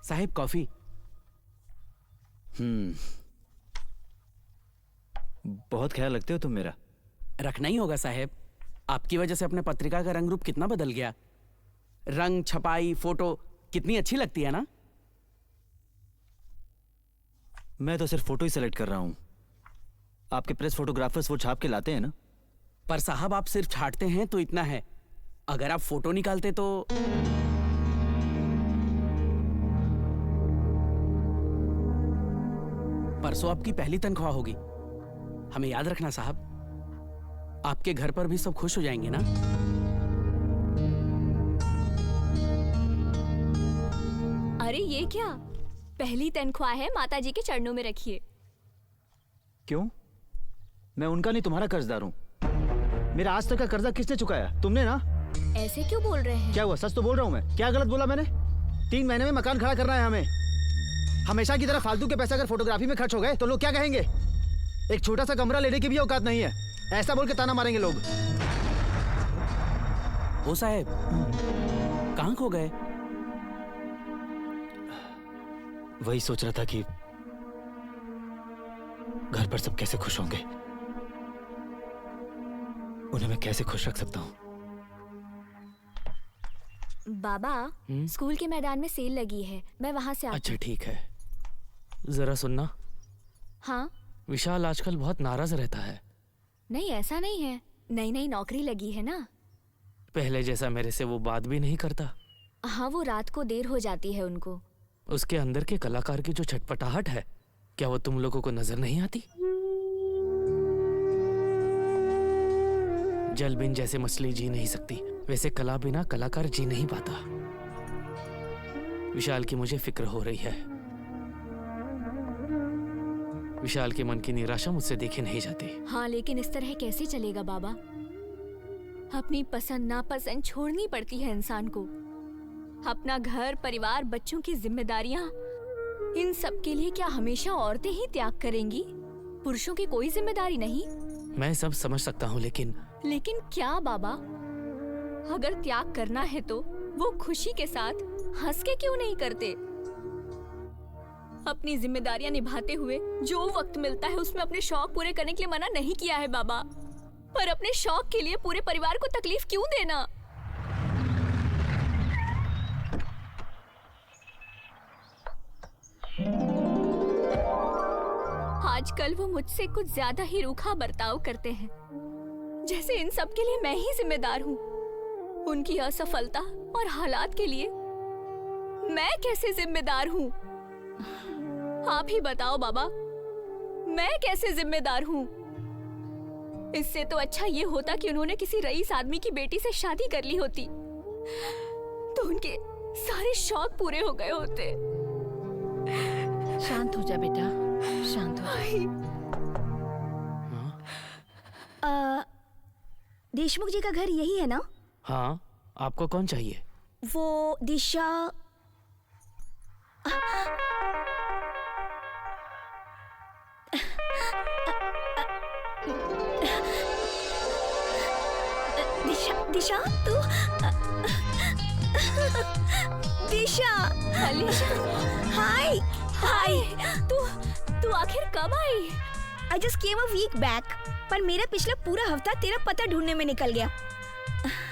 Sahib coffee. बहुत ख्याल रखते हो तुम मेरा। रखना ही होगा साहब, आपकी वजह से अपने पत्रिका का रंग रूप कितना बदल गया। रंग, छपाई, फोटो कितनी अच्छी लगती है ना। मैं तो सिर्फ फोटो ही सेलेक्ट कर रहा हूं। आपके प्रेस फोटोग्राफर्स वो छाप के लाते हैं ना। पर साहब आप सिर्फ छाटते हैं तो इतना है, अगर आप फोटो निकालते तो। परसों आपकी पहली तनख्वाह होगी, हमें याद रखना साहब। आपके घर पर भी सब खुश हो जाएंगे ना। अरे ये क्या, पहली तनख्वाह है, माता जी के चरणों में रखिए। क्यों? मैं उनका नहीं तुम्हारा कर्जदार हूं। मेरा आज तक का कर्जा किसने चुकाया? तुमने ना। ऐसे क्यों बोल रहे हैं? क्या हुआ? सच तो बोल रहा हूं मैं। क्या गलत बोला मैंने? 3 महीने में मकान खड़ा करना है हमें। हमेशा की तरह फालतू के पैसे अगर फोटोग्राफी में खर्च हो गए तो लोग क्या कहेंगे? एक छोटा सा कमरा लेने की भी औकात नहीं है, ऐसा बोल के ताना मारेंगे लोग। ओ साहब, कहां खो गए? वही सोच रहा था कि घर पर सब कैसे खुश होंगे, उन्हें मैं कैसे खुश रख सकता हूं। बाबा, स्कूल के मैदान में सेल लगी है, मैं वहां से अच्छा ठीक है, जरा सुनना। हाँ? विशाल आजकल बहुत नाराज रहता है। नहीं ऐसा नहीं है, नई नई नौकरी लगी है ना। पहले जैसा मेरे से वो बात भी नहीं करता। हाँ, वो रात को देर हो जाती है उनको। उसके अंदर के कलाकार की जो छटपटाहट है, क्या वो तुम लोगों को नजर नहीं आती? जल बिन जैसे मछली जी नहीं सकती, वैसे कला बिना कलाकार जी नहीं पाता। विशाल की मुझे फिक्र हो रही है। विशाल के मन की निराशा मुझसे देखे नहीं जाती। हाँ, लेकिन इस तरह कैसे चलेगा बाबा? अपनी पसंद नापसंद छोड़नी पड़ती है इंसान को। अपना घर, परिवार, बच्चों की जिम्मेदारियां, इन सब के लिए क्या हमेशा औरतें ही त्याग करेंगी? पुरुषों की कोई जिम्मेदारी नहीं? मैं सब समझ सकता हूँ, लेकिन क्या बाबा? अगर त्याग करना है तो वो खुशी के साथ हंस के क्यों नहीं करते? अपनी जिम्मेदारियां निभाते हुए जो वक्त मिलता है उसमें अपने शौक पूरे करने के लिए मना नहीं किया है बाबा, पर अपने शौक के लिए पूरे परिवार को तकलीफ क्यों देना? आजकल वो मुझसे कुछ ज्यादा ही रूखा बर्ताव करते हैं, जैसे इन सब के लिए मैं ही जिम्मेदार हूँ। उनकी असफलता और हालात के लिए मैं कैसे जिम्मेदार हूँ? आप ही बताओ बाबा, मैं कैसे जिम्मेदार हूँ? इससे तो अच्छा ये होता कि उन्होंने किसी रईस आदमी की बेटी से शादी कर ली होती, तो उनके सारे शौक पूरे हो गए होते। शांत हो जा बेटा, शांत हो जा। देशमुख जी का घर यही है ना? हाँ, आपको कौन चाहिए? वो दिशा। दिशा तू। दिशा। अलीशा, हाय। हाय। तू आखिर कब आई? I just came a week back, पर मेरा पिछला पूरा हफ्ता तेरा पता ढूंढने में निकल गया।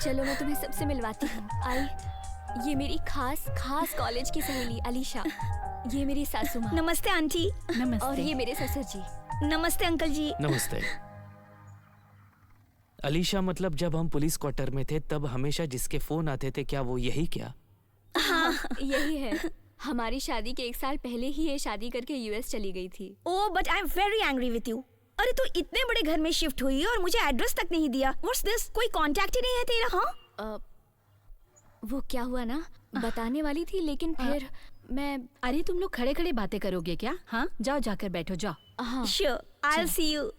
चलो मैं तुम्हें सबसे मिलवाती हूँ। आई, ये मेरी खास कॉलेज की सहेली अलीशा। ये मेरी सासू माँ। नमस्ते आंटी। नमस्ते। और ये मेरे ससुर जी। नमस्ते अंकल जी। नमस्ते। अलीशा, मतलब जब हम पुलिस क्वार्टर में थे तब हमेशा जिसके फोन आते थे, क्या वो यही क्या? हाँ, यही है। हमारी शादी के 1 साल पहले ही ये शादी करके यूएस चली गई थी। Oh, but I am very angry with you. अरे तू इतने बड़े घर में शिफ्ट हुई और मुझे एड्रेस तक नहीं दिया। What's this? कोई कांटेक्ट ही नहीं है तेरा? हाँ, वो क्या हुआ ना, बताने वाली थी लेकिन फिर मैं। अरे तुम लोग खड़े खड़े बातें करोगे क्या? हाँ, जाओ जाकर बैठो, जाओ। हाँ sure, I will see you.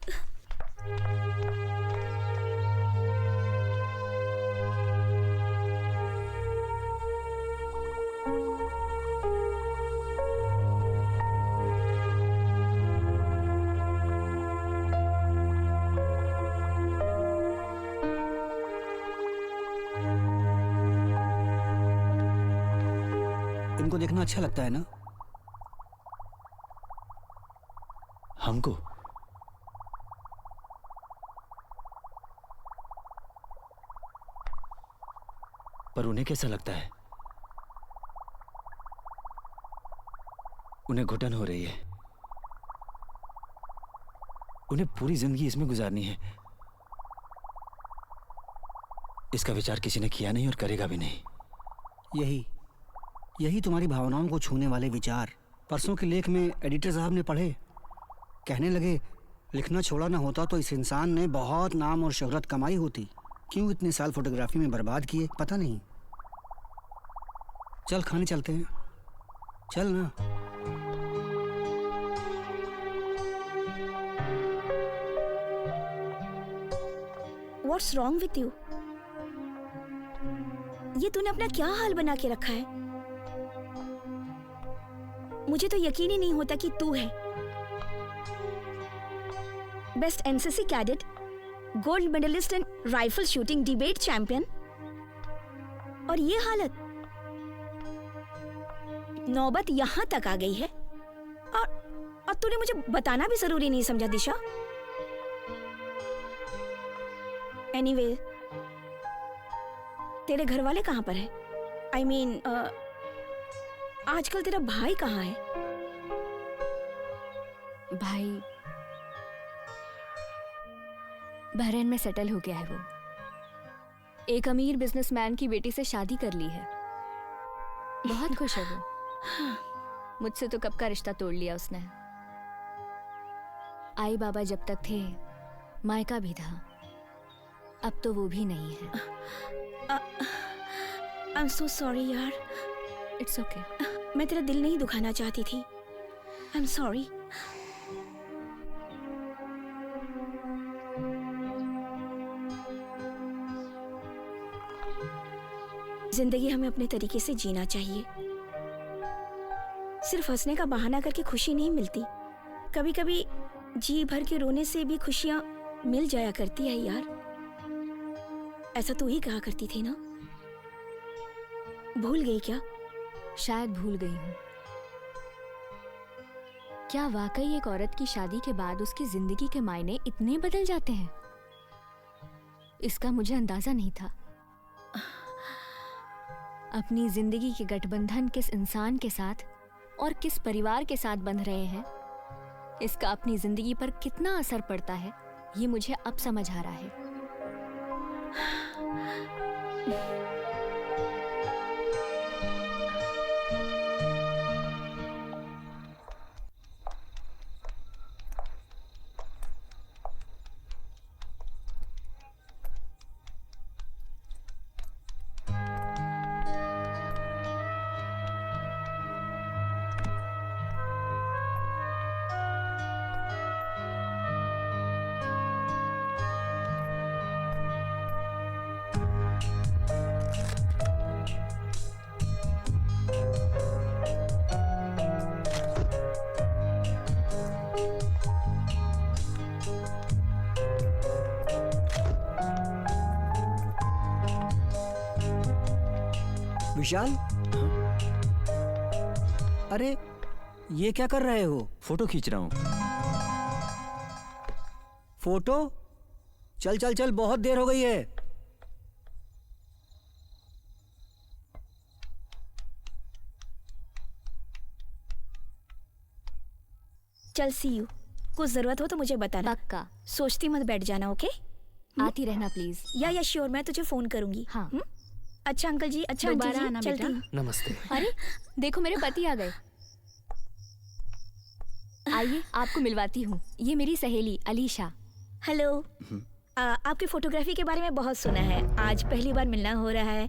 इनको देखना अच्छा लगता है ना? हमको? पर उन्हें कैसा लगता है? उन्हें घुटन हो रही है। उन्हें पूरी जिंदगी इसमें गुजारनी है। इसका विचार किसी ने किया नहीं और करेगा भी नहीं। यही तुम्हारी भावनाओं को छूने वाले विचार परसों के लेख में एडिटर साहब ने पढ़े। कहने लगे लिखना छोड़ा ना होता तो इस इंसान ने बहुत नाम और शोहरत कमाई होती। क्यों इतने साल फोटोग्राफी में बर्बाद किए पता नहीं। चल खाने चलते हैं, चल ना। What's wrong with you? ये तूने अपना क्या हाल बना के रखा है? मुझे तो यकीन ही नहीं होता कि तू है best NCC cadet, gold medalist in rifle shooting, debate champion, और ये हालत। नौबत यहां तक आ गई है और तूने मुझे बताना भी जरूरी नहीं समझा दिशा। एनीवे, तेरे घर वाले कहां पर है? आई मीन आजकल तेरा भाई कहां है? भाई बहरीन में सेटल हो गया है। वो एक अमीर बिजनेसमैन की बेटी से शादी कर ली है। बहुत खुश है वो। मुझसे तो कब का रिश्ता तोड़ लिया उसने। आई बाबा जब तक थे मायका भी था, अब तो वो भी नहीं है। आई एम सो सॉरी यार। It's okay. मैं तेरा दिल नहीं दुखाना चाहती थी। I am sorry. जिंदगी हमें अपने तरीके से जीना चाहिए। सिर्फ हंसने का बहाना करके खुशी नहीं मिलती। कभी कभी जी भर के रोने से भी खुशियां मिल जाया करती है यार। ऐसा तू ही कहा करती थी ना? भूल गई क्या? शायद भूल गई हूँ। क्या वाकई एक औरत की शादी के बाद उसकी जिंदगी के मायने इतने बदल जाते हैं? इसका मुझे अंदाजा नहीं था। अपनी जिंदगी के गठबंधन किस इंसान के साथ और किस परिवार के साथ बंध रहे हैं, इसका अपनी जिंदगी पर कितना असर पड़ता है, ये मुझे अब समझ आ रहा है। विशाल, अरे ये क्या कर रहे हो? फोटो खींच रहा हूँ। फोटो? चल चल चल, बहुत देर हो गई है। चल सी यू। कुछ जरूरत हो तो मुझे बताना। पक्का। सोचती मत बैठ जाना, ओके? आती रहना प्लीज। या श्योर, मैं तुझे फोन करूंगी। हाँ। अच्छा अंकल जी, अच्छा आंटी दोबारा आना जी, चलती बेटा। हूँ। नमस्ते। अरे देखो मेरे पति आ गए। आइए आपको मिलवाती हूँ। ये मेरी सहेली अलीशा। हेलो। आपकी फोटोग्राफी के बारे में बहुत सुना है। आज पहली बार मिलना हो रहा है।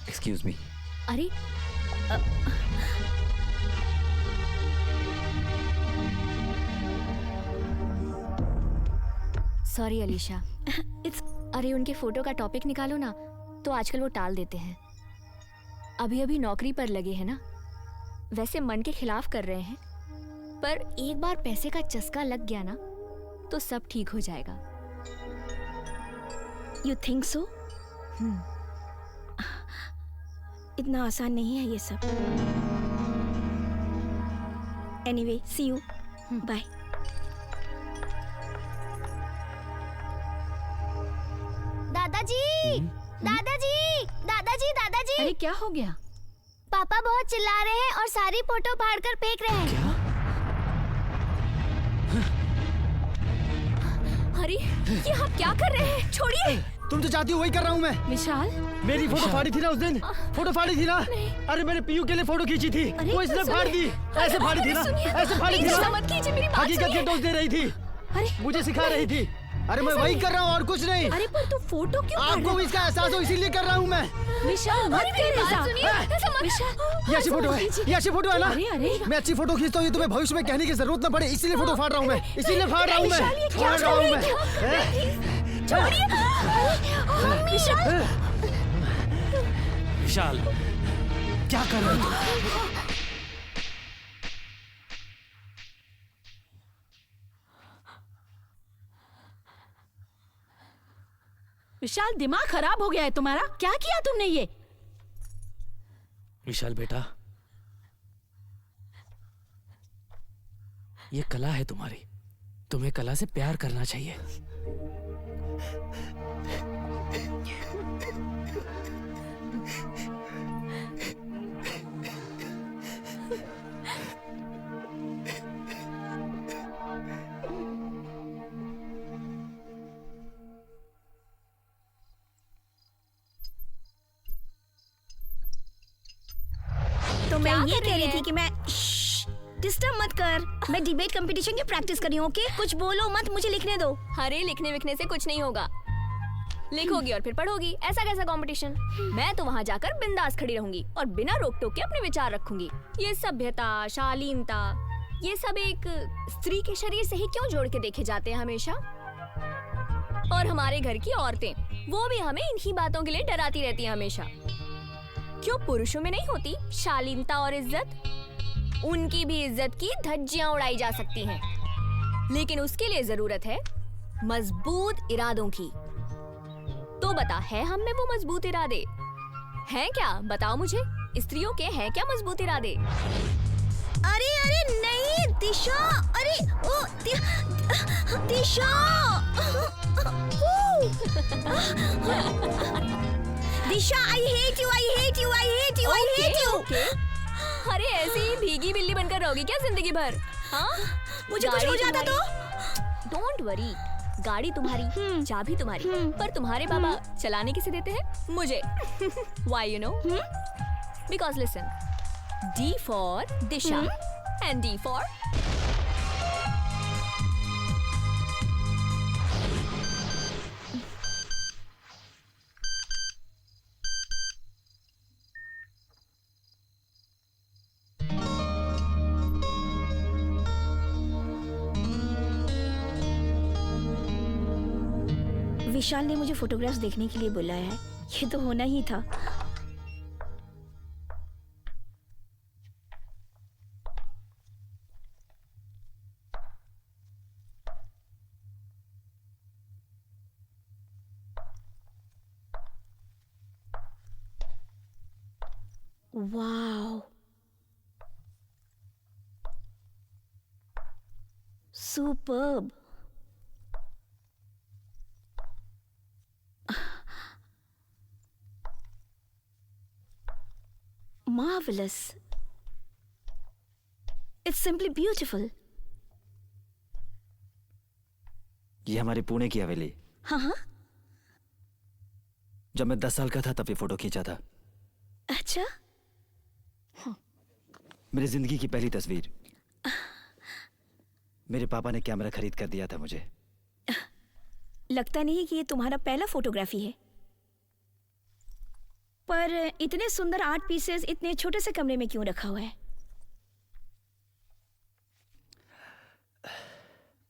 Excuse me. अरे सॉरी अलीशा। इट्स अरे उनके फोटो का टॉपिक निकालो ना, तो आजकल वो टाल देते हैं। अभी अभी नौकरी पर लगे हैं ना, वैसे मन के खिलाफ कर रहे हैं, पर एक बार पैसे का चस्का लग गया ना तो सब ठीक हो जाएगा। You think so? इतना आसान नहीं है ये सब। Anyway, see you, bye. दादाजी, दादाजी, दादाजी, दादाजी, अरे क्या हो गया? पापा बहुत चिल्ला रहे हैं और सारी फोटो फाड़कर फेंक रहे हैं। अरे ये आप क्या कर रहे हैं? छोड़िए। तुम जो चाहती हो वही कर रहा हूँ मैं। विशाल, मेरी फोटो फाड़ी थी ना उस दिन, फोटो फाड़ी थी ना। अरे मैंने पीयू के लिए फोटो खींची थी, वो इसने फाड़ दी। ऐसे फाड़ी थी ना, ऐसे फाड़ी थी ना। मत कीजिए, मेरी बात हकीकत सुनिए। के दोष दे रही थी, मुझे सिखा रही थी। अरे मैं वही कर रहा हूँ और कुछ नहीं। अरे पर तू फोटो क्यों फाड़ आपको रहा भी इसका एहसास हो इसीलिए कर रहा हूँ मैं। है? विशाल मत कर ऐसा। ये अच्छी फोटो है, ये अच्छी फोटो है ना। अरे अरे मैं अच्छी फोटो खींचता हूँ, ये तुम्हें भविष्य में कहने की जरूरत न पड़े, इसीलिए फोटो फाड़ रहा हूँ मैं, इसीलिए फाड़ रहा हूँ मैं, फाड़ रहा हूँ मैं। विशाल, क्या कर रहे हो तुम? विशाल, दिमाग खराब हो गया है तुम्हारा? क्या किया तुमने ये? विशाल बेटा, ये कला है तुम्हारी, तुम्हें कला से प्यार करना चाहिए। तो मैं क्या ये कर कह रही रही थी है? कि मैं डिस्टर्ब मत कर, मैं डिबेट कंपटीशन की प्रैक्टिस कर रही हूँ। ओके, कुछ बोलो मत, मुझे लिखने दो। अरे लिखने विखने से कुछ नहीं होगा। लिखोगी और फिर पढ़ोगी, ऐसा कैसा कंपटीशन? मैं तो वहाँ जाकर बिंदास खड़ी रहूंगी और बिना रोक टोक के अपने विचार रखूंगी। ये सभ्यता, शालीनता, ये सब एक स्त्री के शरीर से ही क्यों जोड़ के देखे जाते हैं हमेशा? और हमारे घर की औरतें, वो भी हमें इन्हीं बातों के लिए डराती रहती हैं हमेशा। क्यों पुरुषों में नहीं होती शालीनता और इज्जत? उनकी भी इज्जत की धज्जियां उड़ाई जा सकती हैं, लेकिन उसके लिए जरूरत है मजबूत इरादों की। तो बता, है हम में वो मजबूत इरादे? हैं क्या? बताओ मुझे, स्त्रियों के हैं क्या मजबूत इरादे? अरे अरे नहीं दिशा, अरे ओ Disha. Disha, I hate you, I hate you, I hate you, I hate you. Okay. अरे ऐसे ही भीगी बिल्ली बनकर रहोगी क्या जिंदगी भर? हाँ, मुझे कुछ हो जाता तो? डोंट वरी, गाड़ी तुम्हारी, चाबी तुम्हारी, पर तुम्हारे बाबा चलाने किसे देते हैं? मुझे। Why you know? Because listen, D for Disha and D for विशाल ने मुझे फोटोग्राफ्स देखने के लिए बुलाया है, ये तो होना ही था। Wow, superb. Marvelous. It's simply beautiful. ये हमारे पुणे की हवेली। हाँ हाँ, जब मैं 10 साल का था तब ये फोटो खींचा था। अच्छा। मेरी जिंदगी की पहली तस्वीर। मेरे पापा ने कैमरा खरीद कर दिया था मुझे। लगता नहीं कि ये तुम्हारा पहला फोटोग्राफी है, पर इतने सुंदर आर्ट पीसेस इतने छोटे से कमरे में क्यों रखा हुआ है?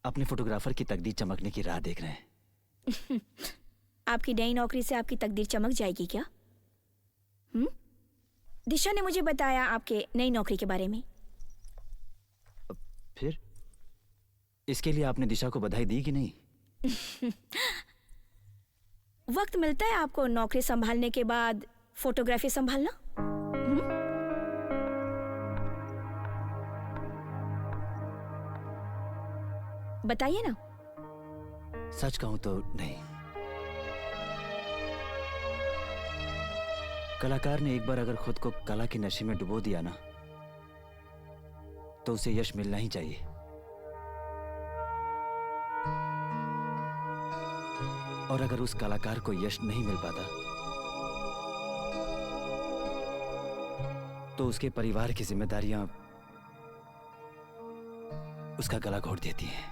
अपने फोटोग्राफर की तकदीर चमकने की राह देख रहे हैं। आपकी नई नौकरी से आपकी तकदीर चमक जाएगी क्या? दिशा ने मुझे बताया आपके नई नौकरी के बारे में। फिर इसके लिए आपने दिशा को बधाई दी कि नहीं? वक्त मिलता है आपको नौकरी संभालने के बाद फोटोग्राफी संभालना? बताइए ना। सच कहूं तो नहीं। कलाकार ने एक बार अगर खुद को कला के नशे में डुबो दिया ना, तो उसे यश मिलना ही चाहिए। और अगर उस कलाकार को यश नहीं मिल पाता, तो उसके परिवार की जिम्मेदारियां उसका गला घोट देती हैं।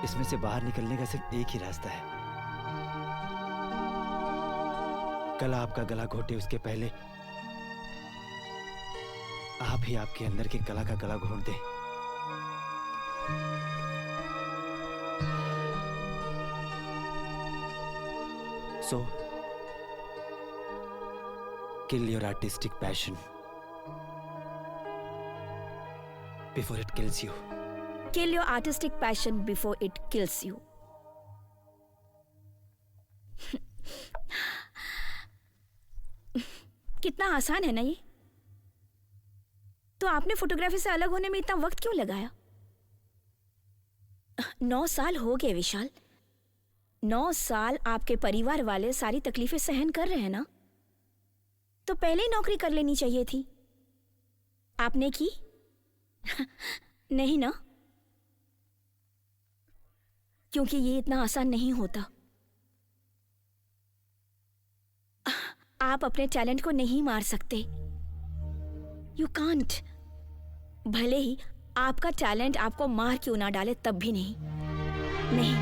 इसमें से बाहर निकलने का सिर्फ एक ही रास्ता है। कला आपका गला घोटे उसके पहले आप ही आपके अंदर की कला का गला घोट दें। So, kill your artistic passion before it kills you. Kill your artistic passion before it kills you. कितना आसान है ना ये। तो आपने फोटोग्राफी से अलग होने में इतना वक्त क्यों लगाया? 9 साल हो गए विशाल। 9 साल आपके परिवार वाले सारी तकलीफें सहन कर रहे हैं ना, तो पहले ही नौकरी कर लेनी चाहिए थी। आपने की? नहीं ना, क्योंकि ये इतना आसान नहीं होता। आप अपने टैलेंट को नहीं मार सकते। You can't. भले ही आपका टैलेंट आपको मार क्यों ना डाले, तब भी नहीं। नहीं।